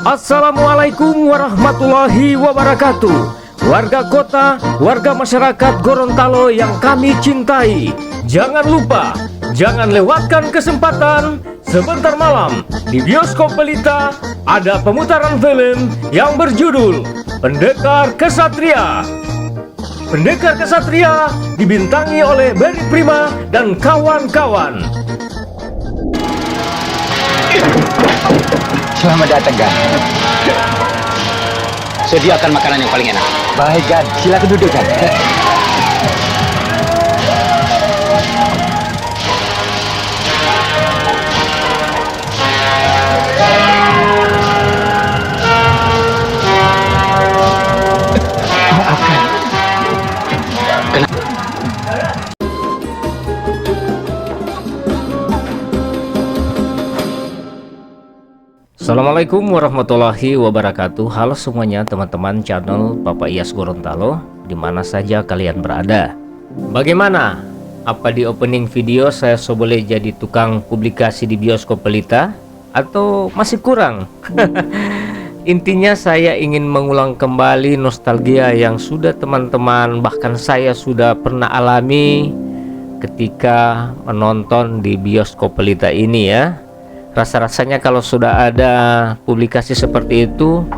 Assalamualaikum warahmatullahi wabarakatuh. Warga kota, warga masyarakat Gorontalo yang kami cintai, jangan lupa, jangan lewatkan kesempatan sebentar malam di bioskop Pelita ada pemutaran film yang berjudul Pendekar Kesatria. Pendekar Kesatria dibintangi oleh Barry Prima dan kawan-kawan. Selamat datang, Gan. Sediakan makanan yang paling enak. Baik, Gan. Silakan duduk, Gan. Maafkan. Assalamualaikum warahmatullahi wabarakatuh. Halo semuanya teman-teman channel Bapak Iyas Gorontalo, dimana saja kalian berada. Bagaimana? Apa di opening video saya boleh jadi tukang publikasi di bioskop Pelita? Atau masih kurang? Intinya saya ingin mengulang kembali nostalgia yang sudah teman-teman, bahkan saya sudah pernah alami ketika menonton di bioskop Pelita ini ya. Rasa-rasanya kalau sudah ada publikasi seperti itu,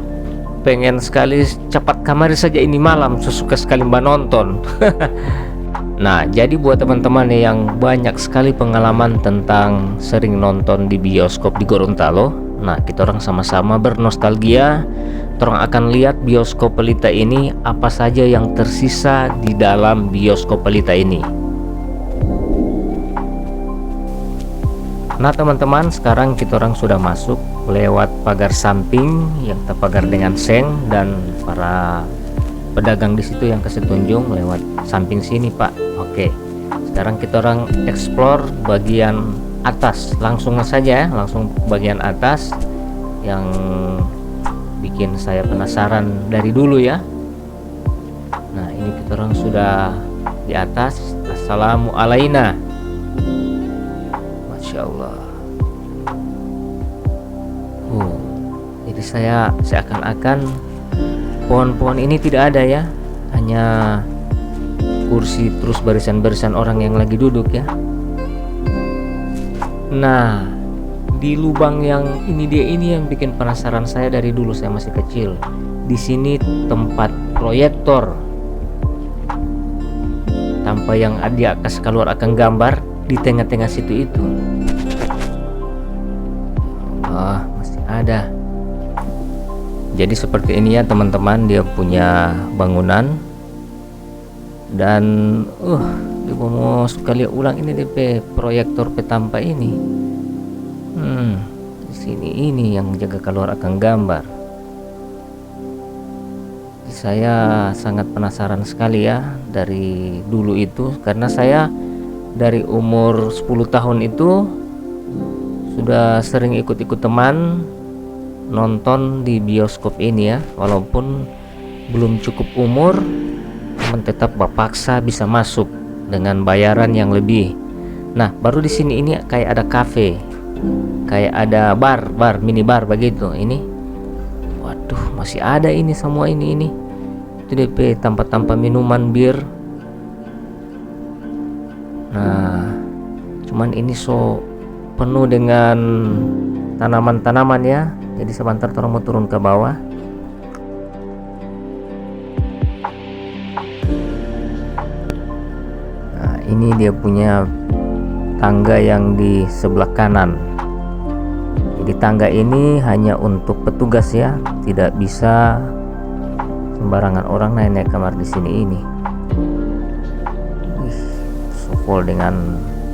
pengen sekali cepat kamari saja ini malam, sesuka sekali mbak nonton. Nah, jadi buat teman-teman yang banyak sekali pengalaman tentang sering nonton di bioskop di Gorontalo, nah kita orang sama-sama bernostalgia. Orang akan lihat bioskop Pelita ini apa saja yang tersisa di dalam bioskop Pelita ini. Nah teman-teman, sekarang kita orang sudah masuk lewat pagar samping yang terpagar dengan seng, dan para pedagang di situ yang kasih tunjuk lewat samping sini Pak. Oke, sekarang kita orang explore bagian atas, langsung saja langsung bagian atas yang bikin saya penasaran dari dulu ya. Nah ini kita orang sudah di atas. Assalamualaikum. Masya Allah. Jadi saya seakan-akan pohon-pohon ini tidak ada ya, hanya kursi terus barisan-barisan orang yang lagi duduk ya. Nah di lubang yang ini yang bikin penasaran saya dari dulu saya masih kecil. Di sini tempat proyektor tanpa yang di atas keluar akan gambar di tengah-tengah situ itu. Masih ada. Jadi seperti ini ya teman-teman, dia punya bangunan dan dia mau sekali ulang ini DP proyektor petampa ini. Di sini ini yang jaga keluar akan gambar. Saya sangat penasaran sekali ya dari dulu itu, karena saya dari umur 10 tahun itu sudah sering ikut-ikut teman nonton di bioskop ini ya. Walaupun belum cukup umur, namun tetap paksa bisa masuk dengan bayaran yang lebih. Nah baru di sini ini kayak ada cafe, kayak ada bar mini bar begitu. Ini waduh, masih ada ini semua ini itu DP tanpa minuman bir. Nah cuman ini penuh dengan tanaman-tanaman ya. Jadi sebentar orang mau turun ke bawah. Nah ini dia punya tangga yang di sebelah kanan. Jadi tangga ini hanya untuk petugas ya, tidak bisa sembarangan orang naik kamar di sini ini. Full dengan.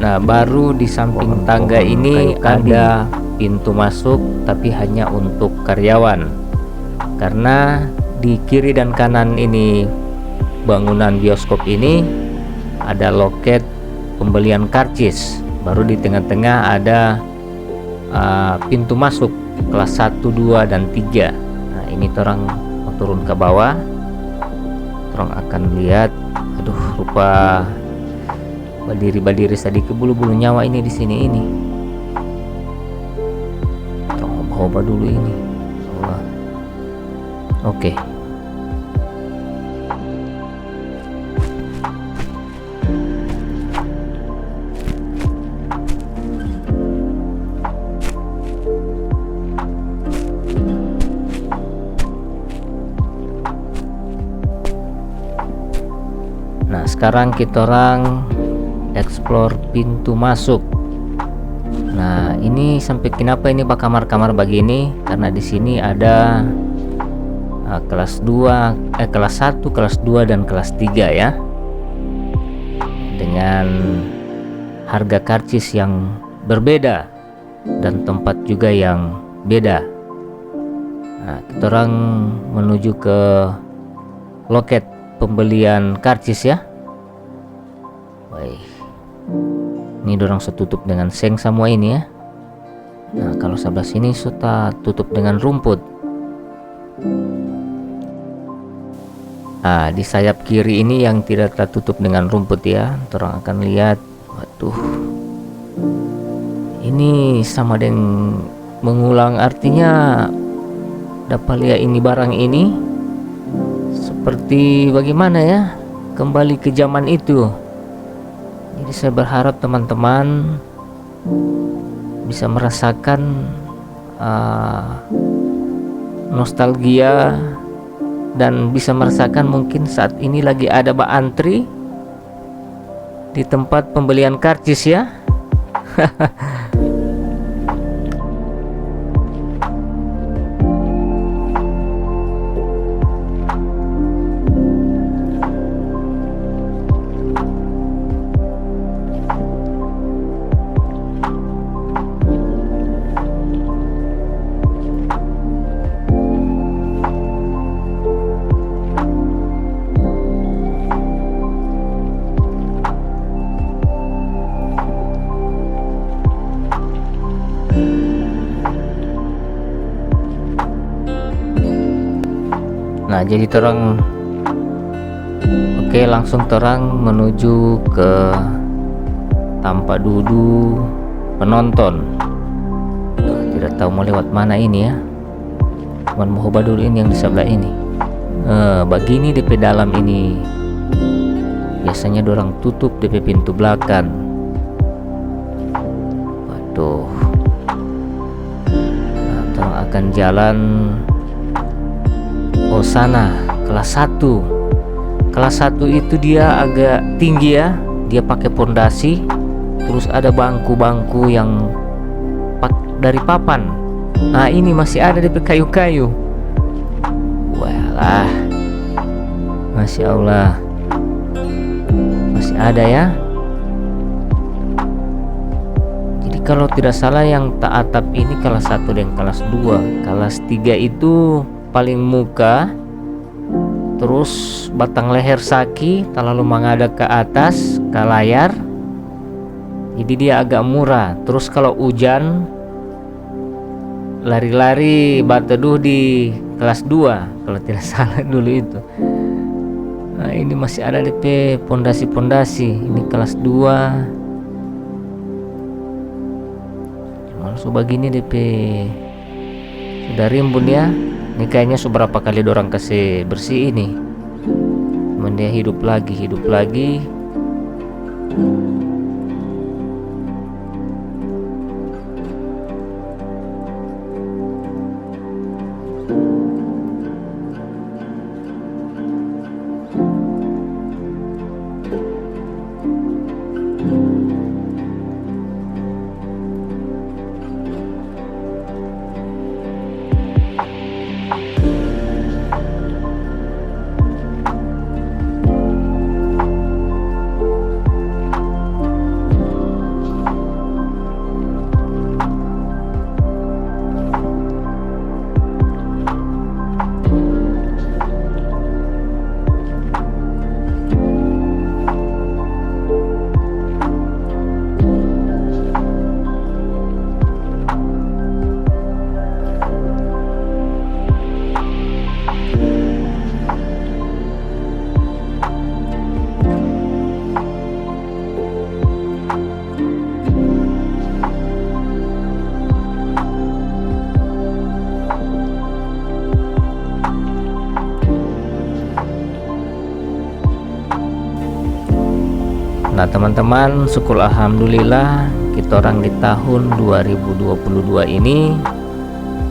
Nah baru di samping tangga ini ada pintu masuk, tapi hanya untuk karyawan, karena di kiri dan kanan ini bangunan bioskop ini ada loket pembelian karcis. Baru di tengah-tengah ada pintu masuk kelas 1, 2, dan 3. Nah ini orang mau turun ke bawah, orang akan lihat. Aduh, rupa berdiri sedikit bulu-bulu nyawa ini di sini ini. Coba dulu ini. Allah. Oke. Nah, sekarang kita orang explore pintu masuk. Nah, ini sampai kenapa ini pak kamar-kamar begini? Karena di sini ada kelas 2, kelas 1, kelas 2 dan kelas 3 ya. Dengan harga karcis yang berbeda dan tempat juga yang beda. Nah, kita orang menuju ke loket pembelian karcis ya. Baik. Ini dorang setutup dengan seng semua ini ya. Nah, kalau sebelah sini sudah tutup dengan rumput. Nah, di sayap kiri ini yang tidak tertutup dengan rumput ya. Dorang akan lihat. Waduh. Ini sama dengan mengulang, artinya dapat lihat ini barang ini seperti bagaimana ya, kembali ke zaman itu. Jadi saya berharap teman-teman bisa merasakan nostalgia dan bisa merasakan mungkin saat ini lagi ada antri di tempat pembelian karcis ya. Nah, jadi terang oke, langsung terang menuju ke tempat duduk penonton. Tidak tahu mau lewat mana ini ya. Cuman mau coba dulu ini yang di sebelah ini. Begini DP dalam ini biasanya dorang tutup DP pintu belakang. Waduh. Nah, terang akan jalan. Oh, sana kelas 1. Kelas 1 itu dia agak tinggi ya. Dia pakai pondasi. Terus ada bangku-bangku yang dari papan. Nah, ini masih ada di kayu-kayu. Walah. Masya Allah. Masih ada ya. Jadi kalau tidak salah yang tak atap ini kelas 1 dan kelas 2. Kelas 3 itu paling muka, terus batang leher saki terlalu menghadap ke atas ke layar, jadi dia agak murah. Terus kalau hujan lari-lari bateduh di kelas 2 kalau tidak salah dulu itu. Nah, ini masih ada DP pondasi-pondasi. Ini kelas 2 langsung begini DP sudah rimbun ya. Ini kayaknya seberapa kali dorang kasih bersih ini. Cuman dia hidup lagi. Nah teman-teman, syukur alhamdulillah kita orang di tahun 2022 ini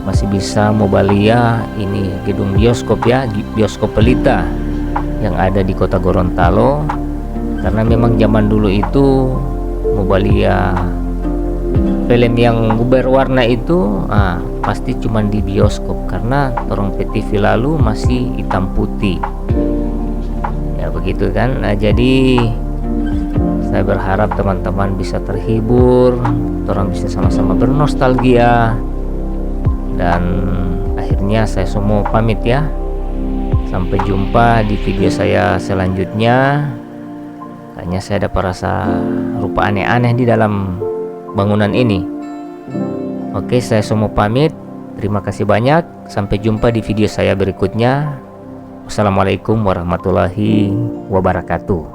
masih bisa Mobalia ini gedung bioskop ya, bioskop Pelita yang ada di kota Gorontalo. Karena memang zaman dulu itu Mobalia film yang berwarna itu pasti cuman di bioskop, karena torong TV lalu masih hitam putih ya begitu kan. Nah jadi saya berharap teman-teman bisa terhibur, orang bisa sama-sama bernostalgia, dan akhirnya saya semua pamit ya. Sampai jumpa di video saya selanjutnya. Kayaknya saya dapat rasa rupa aneh-aneh di dalam bangunan ini. Oke, saya semua pamit. Terima kasih banyak. Sampai jumpa di video saya berikutnya. Wassalamualaikum warahmatullahi wabarakatuh.